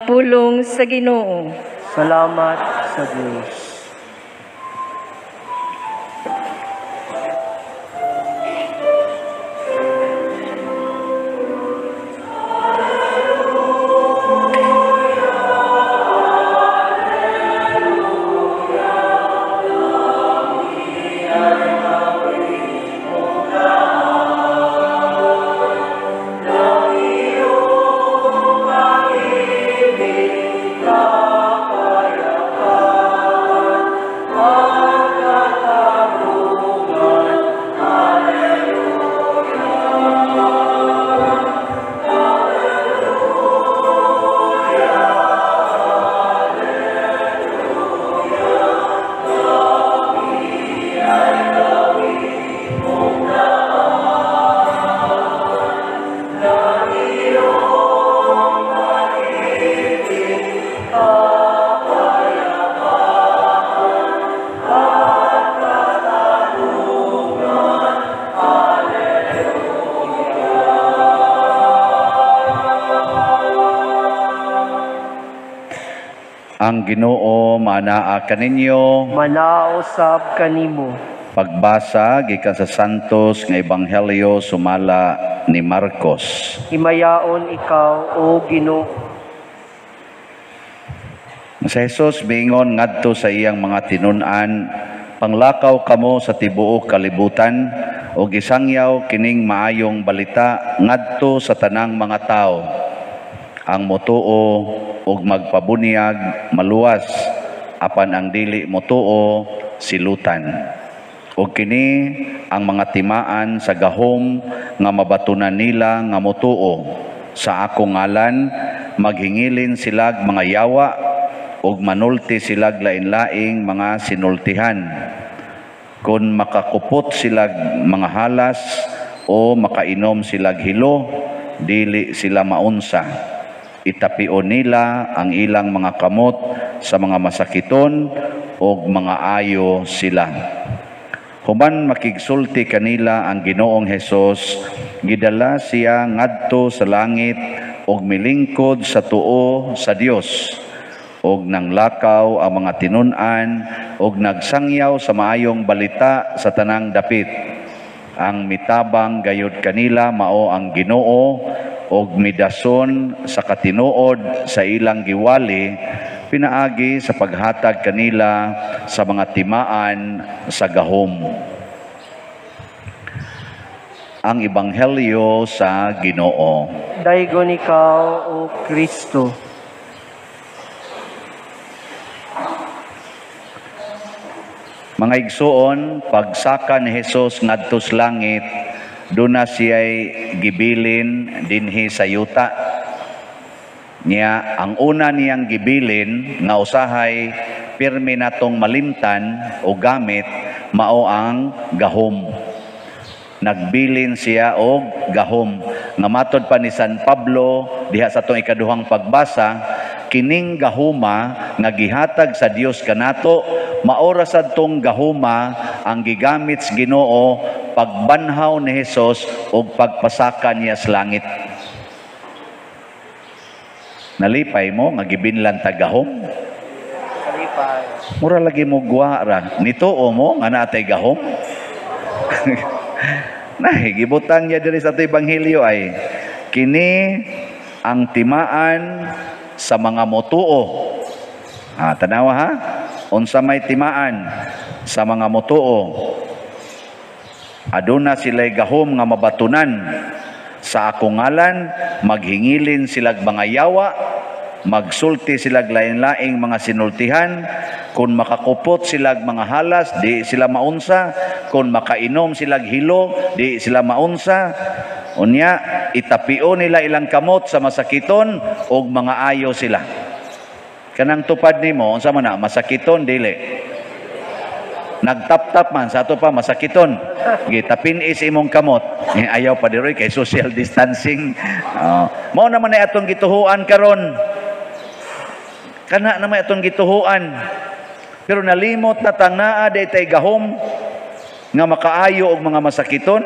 Pulong sa Ginoo. Salamat sa Diyos. Ang Ginoo manaa kaninyo. Manausab kanimo. Pagbasa gikan sa Santos nga Ebanghelyo sumala ni Marcos. Himayaon ikaw, O Ginoo. Sa Jesus miingon ngadto sa iyang mga tinun-an, panglakaw kamo sa tibuok kalibutan o gisangyaw kining maayong balita ngadto sa tanang mga tao. Ang motuo ug magpabunyag maluwas, apan ang dili motuo silutan. Ug kini ang mga timaan sa gahom nga mabatunan nila nga motuo. Sa akong ngalan maghingilin silag mga yawa ug manulti silag lain-laing mga sinultihan. Kung makakupot silag mga halas o makainom silag hilo, dili sila maunsa. Itapio nila ang ilang mga kamot sa mga masakiton o mga ayo sila. Human makigsulti kanila ang Ginoong Hesus, gidala siya ngadto sa langit og milingkod sa tuo sa Dios. Og nanglakaw ang mga tinun-an og nagsangyaw sa maayong balita sa tanang dapit. Ang mitabang gayud kanila mao ang Ginoo og midason sa katinuod sa ilang giwali pinaagi sa paghatag kanila sa mga timaan sa gahom. Ang Ebanghelyo sa Ginoo. Daygon ikaw, O Kristo. Mga igsoon, pagsaka ni Jesus ngadto sa langit, doon na siya'y gibilin dinhi sa yuta. Niya, ang una niyang gibilin nga usahay pirmi natong malimtan o gamit mao ang gahom. Nagbilin siya og gahom. Nga matod pa ni San Pablo diha sa atong ikaduhang pagbasa, kining gahuma nga gihatag sa Dios kanato maora sadtong gahuma ang gigamit sa Ginoo pagbanhaw ni Hesus ug pagpasaka niya sa langit. Nalipay mo nga gibinlan ta gahom? Kalipay. Mura lagi mo guwara. Nituo mo nga natay gahom? Nahi gibutang niya diri sa Ebanghelyo ay kini ang timaan sa mga motuo. Tanawa ha? Unsa may timaan sa mga motuo. Aduna sila'y gahom nga mabatunan. Sa akong ngalan, maghingilin silag mga yawa, magsulti silag lain-laing mga sinultihan, kung makakupot silag mga halas, di sila maunsa, kung makainom silag hilo, di sila maunsa. Unya, itapio nila ilang kamot sa masakiton, o mga ayo sila. Kanang tupad nimo, unsa man na, masakiton, dili. Nagtap-tap man sa ato pa masakiton. Gitapin is imong kamot. Ayaw pa diroy kay social distancing. Mao naman ay atong gituhuan karon. Kana naman atong gituhuan. Pero nalimot na tangaa daytay gahom nga makaayo og mga masakiton.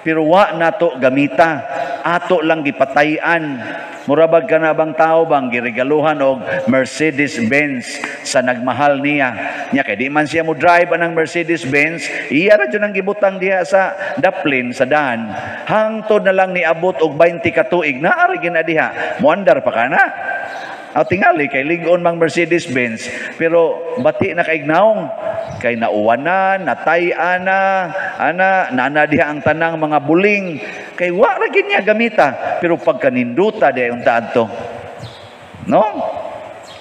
Pero wa nato gamita. Ato lang gipatayan. Murabag ka na bang tao bang giregaluhan og Mercedes-Benz sa nagmahal niya. Nya kay di man siya mo drive anang Mercedes-Benz, iya ra jud ang gibutang diha sa daplin sa daan. Hangtod na lang niabot og 20 ka tuig na ari gina diha. Muandar pa kana. Aw tingali kay ligon mang Mercedes-Benz pero bati na kay ignaong kay nauwanan, natay-an na, nana diha ang tanang mga buling kay wa ra gid niya gamita pero pagkaninduta di unta adto. No?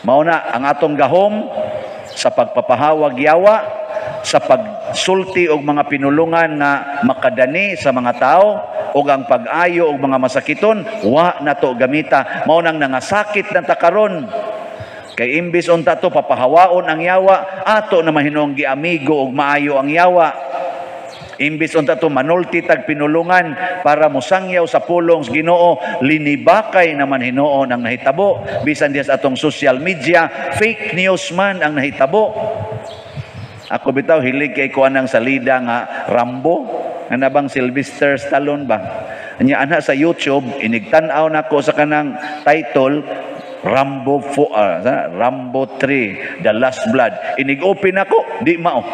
Mao na ang atong gahom sa pagpapahawag yawa, sa pagsulti og mga pinulungan nga makadani sa mga tao ug ang pag-ayo og mga masakiton, wa na to gamita. Mao nang nangasakit na ta karon. Kay imbis unta to papahawaon ang yawa, ato na mahinong giamigo og maayo ang yawa. Imbis unta to manulti tag pinulungan para mosangyaw sa pulong sa Ginoo, linibakay naman hinuon ang nahitabo. Bisan diha sa atong social media, fake news man ang nahitabo. Ako bitaw hilig kay kuan ang salida nga Rambo. Ana bang Sylvester Stallone ba? Anya ana sa YouTube inigtan-aw nako sa kanang title Rambo 3 The Last Blood. Inig-open ako, di mao.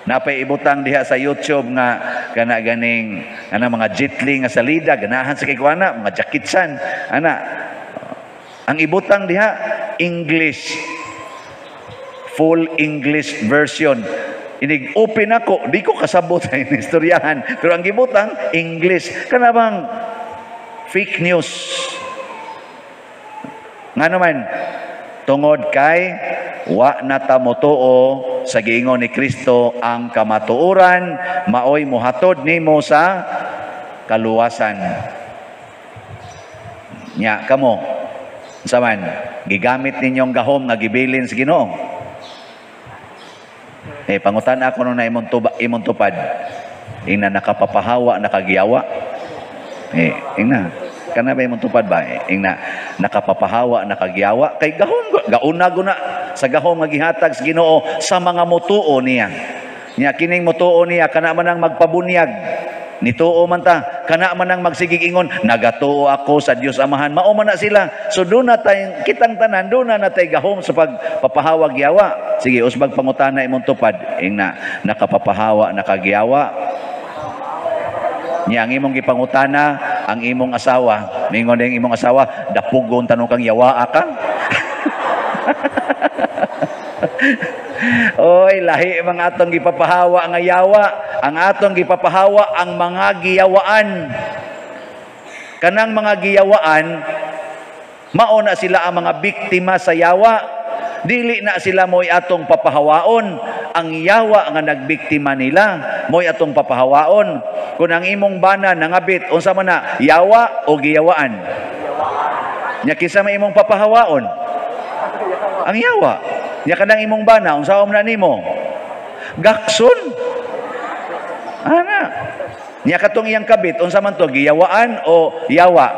Napay ibutang diha sa YouTube nga kana ganing ana mga jitli nga salida ganahan sa kay kuana mga jakitsan ana. Ang ibutang diha English, full English version. Inig-open ako, di ko kasabot sa istoryahan. Pero ang gibutang, English. Kana bang fake news. Nga naman, tungod kay, wa na ta motuo sa giingon ni Kristo ang kamatuoran, maoy muhatod nimo sa kaluwasan. Nya, kamo, saman, gigamit ninyong gahom nga gibilin sa Ginoo. Pangutan ako nung na imong tupad. Ina nakapapahawa, nakagiyawa. Ina, kana ba imong tupad ba? Ina nakapapahawa, nakagiyawa. Kay gauna sa gahom nga gihatag sa Ginoo sa mga mutuo niya. Nya kining mutuo niya kana man ang magpabunyag. Nituo man ta, kana man ang magsigig ingon, nagatuo ako sa Dios Amahan. Mao man na sila. So doon na tayong kitang tanan, doon na natay gahom sa pagpapahawag yawa. Sige, usbag pangutana imong tupad. Ingna, nakapapahawa, nakagiyawa. Nya ang imong gipangutana, ang imong asawa. Mingon ang imong asawa, dapugon tanong kang yawa ka. Oy, lahi mga atong gipapahawa nga yawa. Ang atong gipapahawa ang mga giyawaan. Kanang mga giyawaan, mao na sila ang mga biktima sa yawa. Dili na sila mo'y atong papahawaon. Ang yawa nga nagbiktima nila, mo'y atong papahawaon. Kung ang imong bana nangabit, unsa man na, yawa o giyawaan? Nya kinsa may imong papahawaon? Ang yawa. Nya kanang imong bana, unsa man na nimo? Gakson. Ana. Nya katong iyang kabit, unsa man to, giyawaan o yawa?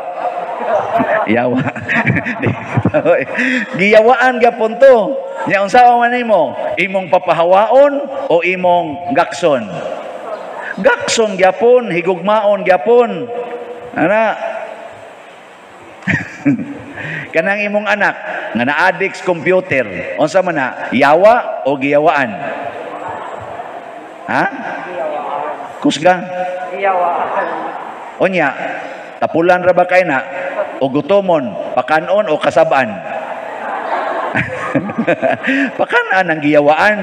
Yawa. Giyawaan gyapon to. Nya unsa man nimo? Imong papahawaon o imong gakson? Gakson gyapon, higugmaon gyapon. Ana. Kanang imong anak nga na-addict sa computer, unsa man na, yawa o giyawaan? Ha? Kusga? Giyawaan. Onya, tapulan ra ba kay na o gutomon, pakanon o kasabaan? Pakanan ang giyawaan.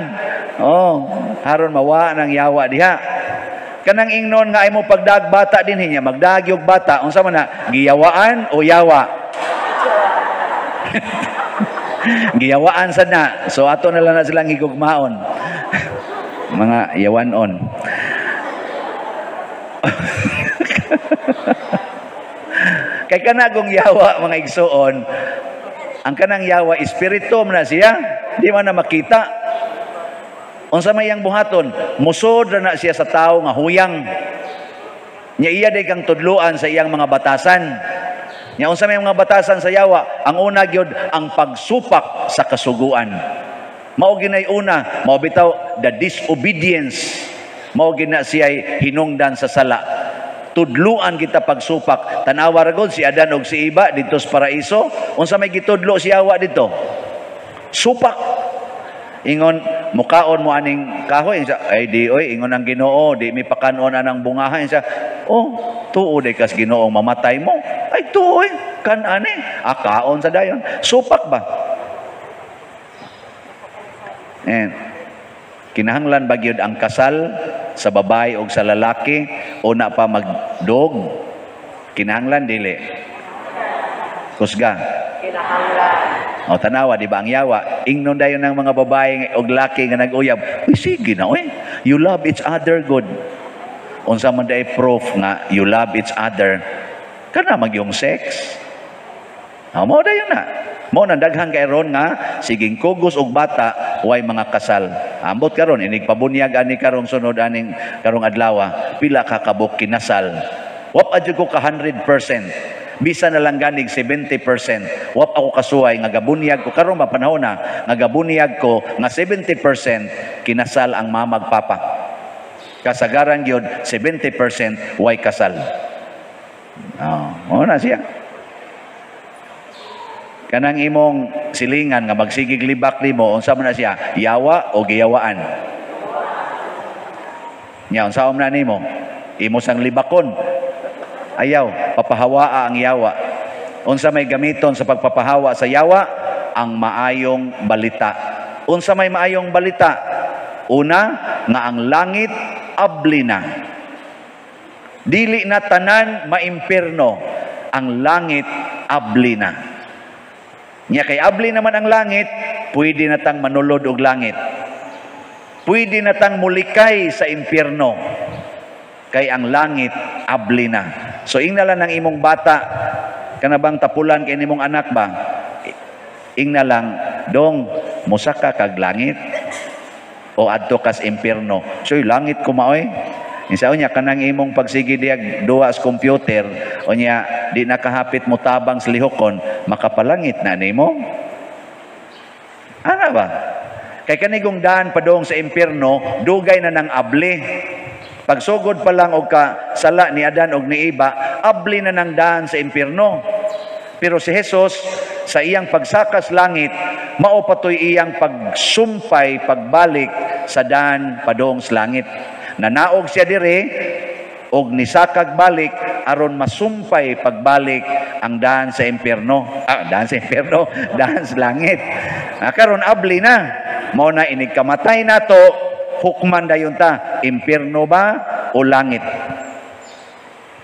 Oh, haron mawa nang yawa diha. Kanang ingnon nga imo pagdag bata dinhi niya, magdagyog bata, unsa man na, giyawaan o yawa? Giyawaan sad na. So ato na lang na silang higugmaon. Mga yawanon. Kay kanagong yawa mga igsuon, ang kanang yawa espiritu man na siya, di man na makita. Unsa may iyang buhaton, musod na siya sa tao nga huyang. Nya iya day kang tudluan sa iyang mga batasan. Nya unsa may mga batasan sa yawa, ang una gyud ang pagsupak sa kasuguan. Mao ginay una, mao bitaw the disobedience. Mao gina siya hinungdan sa sala. tudluan kita pagsupak. Tanawa ra gud si Adan og si Iba dito sa paraiso. Unsa may gitudlo si Hawa dito? Supak. Ingon mukaon mo aning kahoy sa ay di oy ingon ang Ginoo di mi pakanon anang bungahan sa tuo de kas Ginoong mamatay mo ay tuoy kan ani akaon sa dayon supak ba kinahanglan ba gyud ang kasal sa babae o sa lalaki una pa magdog kinahanglan dili kusga o tanawa, di ba ang yawa? Ingnon dayon ng mga babae o laki nga nag-uyab. Uy, sige na, you love each other good. Unsa man day proof nga you love each other. Kana magyong sex. Mo dayon na. Mo na daghang kay ron nga siging kugos og bata way mga kasal. Ambot karon inig pabunyag ani karong sunod aning karong adlaw pila ka kabuk kinasal. Wap adyo ko ka 100%. Bisa na lang ganig 70%. Wap ako kasuway nga gabunyag ko karon mapanahon na nga gabunyag ko nga 70% kinasal ang mamag papa. Kasagaran gyud 70% way kasal. Na siya. Kanang imong silingan nga magsigig libak nimo unsa man na siya? Yawa o giyawaan? Nya unsa man na nimo? Imo sang libakon. Ayaw, papahawaa ang yawa. Unsa may gamiton sa pagpapahawa sa yawa? Ang maayong balita. Unsa may maayong balita? Una, nga ang langit abli na. Dili na tanan maimpirno. Ang langit abli na. Nya kay abli naman ang langit, pwede na tang manulod og langit. Pwede na tang mulikay sa impyerno. Kay ang langit abli na. So ingnalan ng imong bata kanabang tapulan kay nimong anak ba? Ingnalang dong musaka kag langit o adto kas impyerno. So langit kumaoy. Isa unya kanang imong pagsigi diag duwa sa computer unya di nakahapit mo tabang sa lihokon makapalangit na nimo. Ana ba? Kay kanigong daan padong sa impyerno dugay na nang abli. Pagsugod pa lang og sala ni Adan og ni Iba, abli na nang daan sa impyerno. Pero si Jesus sa iyang pagsakas langit, mao patoy iyang pagsumpay pagbalik sa daan padong sa langit. Nanaog siya dire og nisakag balik aron masumpay pagbalik ang daan sa impyerno. Daan sa impyerno, daan sa langit. Karon abli na. Mao na inig kamatay nato. Hukman dayon ta, impyerno ba o langit?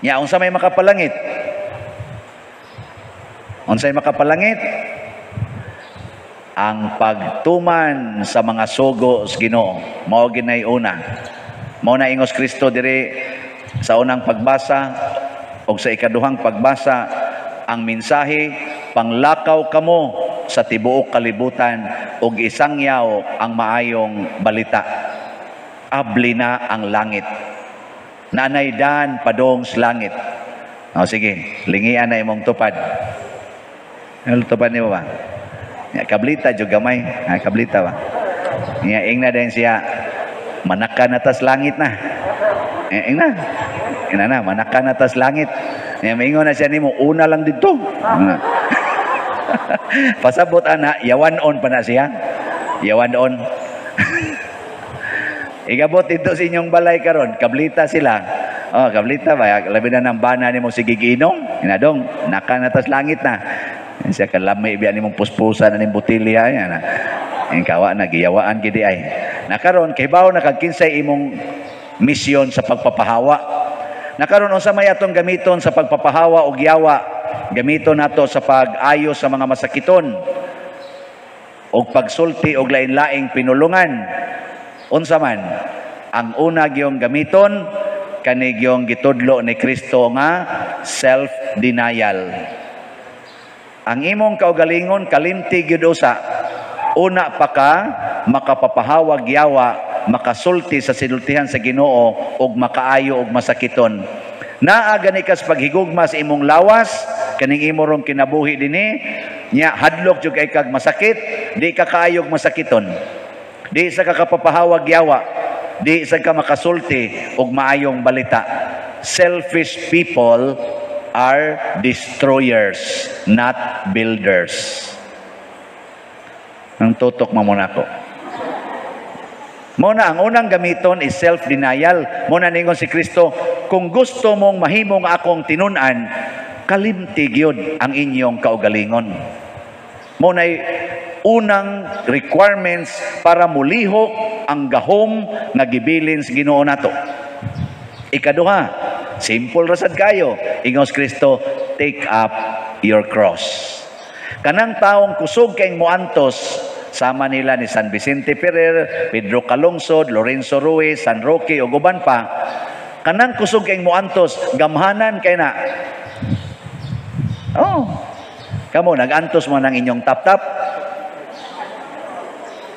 Nya unsa may makapalangit? Unsa may makapalangit? Ang pagtuman sa mga sugo sa Ginoo. Mao ginay una. Mao na ingos Kristo diri sa unang pagbasa o sa ikaduhang pagbasa ang mensahe panglakaw kamo sa tibuok kalibutan ug isangyaw ang maayong balita. Abli na ang langit. Nanay daan padong sa langit. Sige, lingian na imong tupad. Ano tupad niyo ba? Kablita jud gamay. Kablita ba? Ing na din siya manaka na tas langit na. Ing na. Manaka na tas langit. Maingon na siya nimo una lang dito. Pasabot ana yawan on pa na siya. Yawan on. Igabot dito sa inyong balay karon, kablita sila. Kablita ba? Labi na ng bana ni mo sige giinom. Inadong, nakanatas langit na. Siya kalami biya ni mong puspusan na ni butilya. Yung kawa na, giyawaan gidi ay. Nakaroon, kay bawo nakagkinsay imong misyon sa pagpapahawa. Nakaroon, unsa may atong gamiton sa pagpapahawa o giyawa. Gamiton nato sa pag-ayos sa mga masakiton. O pagsulti o lain-laing pinulungan. Unsa man ang una gyung gamiton kani gyung gitudlo ni Kristo nga self-denial. Ang imong kaugalingon kalimti gyud usa. Una pa ka makapapahawag yawa, makasulti sa sinultihan sa Ginoo ug makaayo og masakiton. Naa gani kas paghigugma sa imong lawas kaning imo rong kinabuhi dinhi nya hadlok jud kay kag masakit, di ka kaayog masakiton. Di sa kakapapahawag yawa, di sa ka makasulti og maayong balita. selfish people are destroyers, not builders. Ang tutok mo muna ko. Muna, ang unang gamiton is self-denial. Muna ningon si Kristo, kung gusto mong mahimong akong tinunan, kalimtig yun ang inyong kaugalingon. Muna'y unang requirements para mulihok ang gahom nga gibilin sa Ginoo nato. Ikaduha, simple rasad kayo. Ingos Kristo, take up your cross. Kanang taong kusog kayong muantos, sama nila ni San Vicente Ferrer, Pedro Calungsod, Lorenzo Ruiz, San Roque, o guban pa, kanang kusog kayong muantos, gamhanan kay na. Oh, kamo, nag-antos mo ng inyong tap-tap.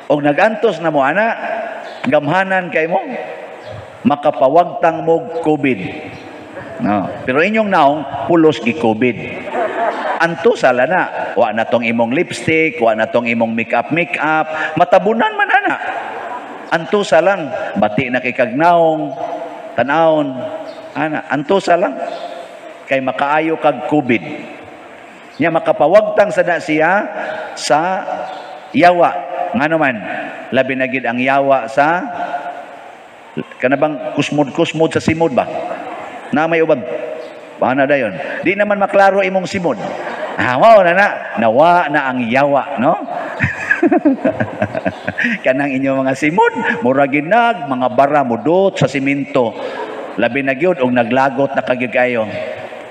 O nag-antos na mo, ana, gamhanan kay mo, makapawagtang mo COVID. No. Pero inyong naong, pulos gi COVID. Anto sala na, wa na tong imong lipstick, wa na tong imong makeup, matabunan man ana. Anto sa lang, bati na kay kagnaong, tanawon, ana, anto sa lang, kay makaayo kag COVID. Nya makapawagtang sada siya sa yawa. Nga naman, labi na gid ang yawa sa kanabang kusmod-kusmod sa simod ba? Na may ubag. Paano dayon? Di naman maklaro imong simod. Wow na nawa na ang yawa, no? Kanang inyong mga simod, muraginag, mga bara mudot sa simento. Labi na gyud og naglagot na kagyud kayo.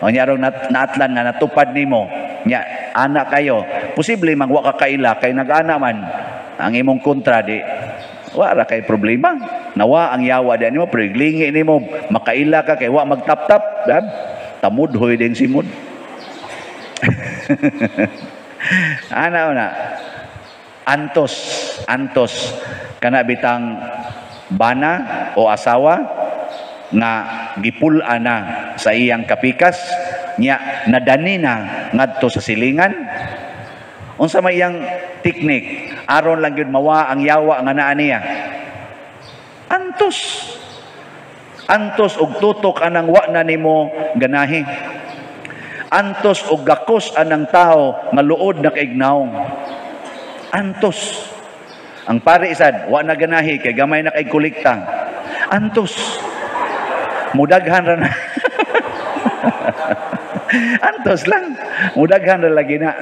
O nyarong naatlan na natupad nimo. Nya anak kayo. Posible magwa ka kaila kay nag-ana man ang imong kontra di. Wala kay problema. Nawa ang yawa di nimo, priglingi nimo, makaila ka kay wa magtap-tap, tamud hoy ding simod. Ana antos kana bitang bana o asawa nga gipul-a na sa iyang kapikas nya nadani na ngadto sa silingan. Unsa may iyang teknik aron lang gyud mawa ang yawa nga naa niya? Antos og tutok anang wa na nimo ganahi. Antos og gakos anang tao nga luod na kaignaong. Antos. Ang pare isad wa na ganahi kay gamay na kay kolekta. Antos. Mudaghan ra na. Antos lang. Mudaghan ra lagi na.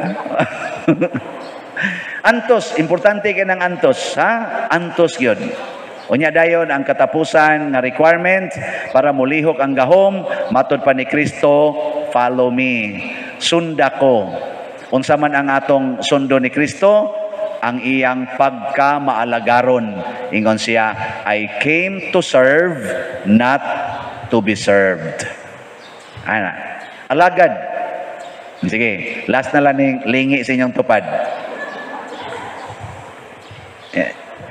Antos, importante kay nang antos, ha? Antos gyud. Unya dayon ang katapusan nga requirement para mulihok ang gahom, matud pa ni Kristo, follow me. Sunda ko. Unsa man ang atong sundo ni Kristo? Ang iyang pagkamaalagaron. Ingon siya, I came to serve, not to be served. Ana, alagad. Sige, last na lang lingi sa inyong tupad.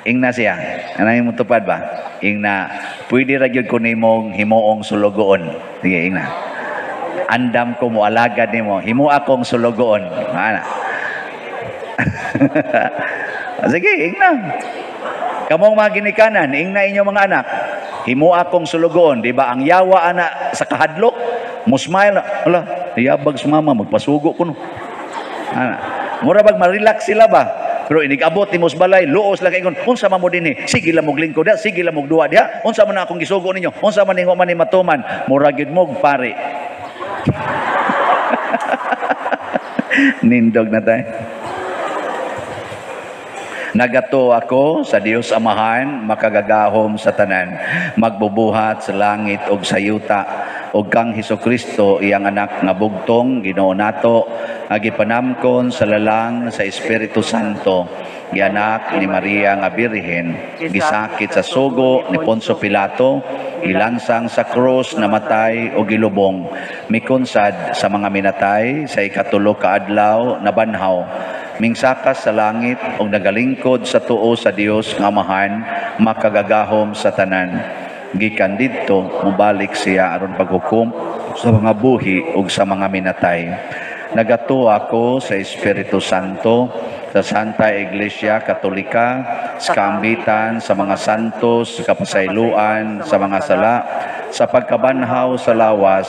Ingna siya. Ano yung tupad ba? Ingna, pwede ra gyud ko nimong himuong sulugoon. Sige, ingna. Andam ko mo alagad nimo, himo akong sulugoon. Ana. Sige, ingna. Kamong mga ginikanan, ingna inyo mga anak. Himo akong sulugoon, di ba? Ang yawa ana sa kahadlok, mo smile, ala, yabag sa mama, magpasugo ko no. Ana. Mura bag ma-relax sila ba? Pero inigabot ni Musbalay, luos lang kayo, unsa man mo din sige lang mong lingkod dia, sige lang mong duwa dia, unsa man akong gisugo ninyo, unsa man ningo man ni matuman, muragid mo, pare. Nindog na tayo. Nagato ako sa Dios Amahan, makagagahom sa tanan, magbubuhat sa langit og sa yuta, og kang Hesukristo iyang anak nga bugtong Ginoo nato, nga gipanamkon sa lalang sa Espiritu Santo, gianak ni Maria nga Birhen, gisakit sa sugo ni Poncio Pilato, ilansang sa krus, namatay o gilubong, mikunsad sa mga minatay, sa ikatulo ka adlaw nabanhaw, mingsakas sa langit og nagalingkod sa tuo sa Dios nga Amahan, makagagahom sa tanan. Gikan didto mobalik siya aron paghukom sa mga buhi ug sa mga minatay. Nagatuo ako sa Espiritu Santo, sa Santa Iglesia Katolika, sa kaambitan, sa mga santos, sa kapasayloan, sa mga sala, sa pagkabanhaw sa lawas,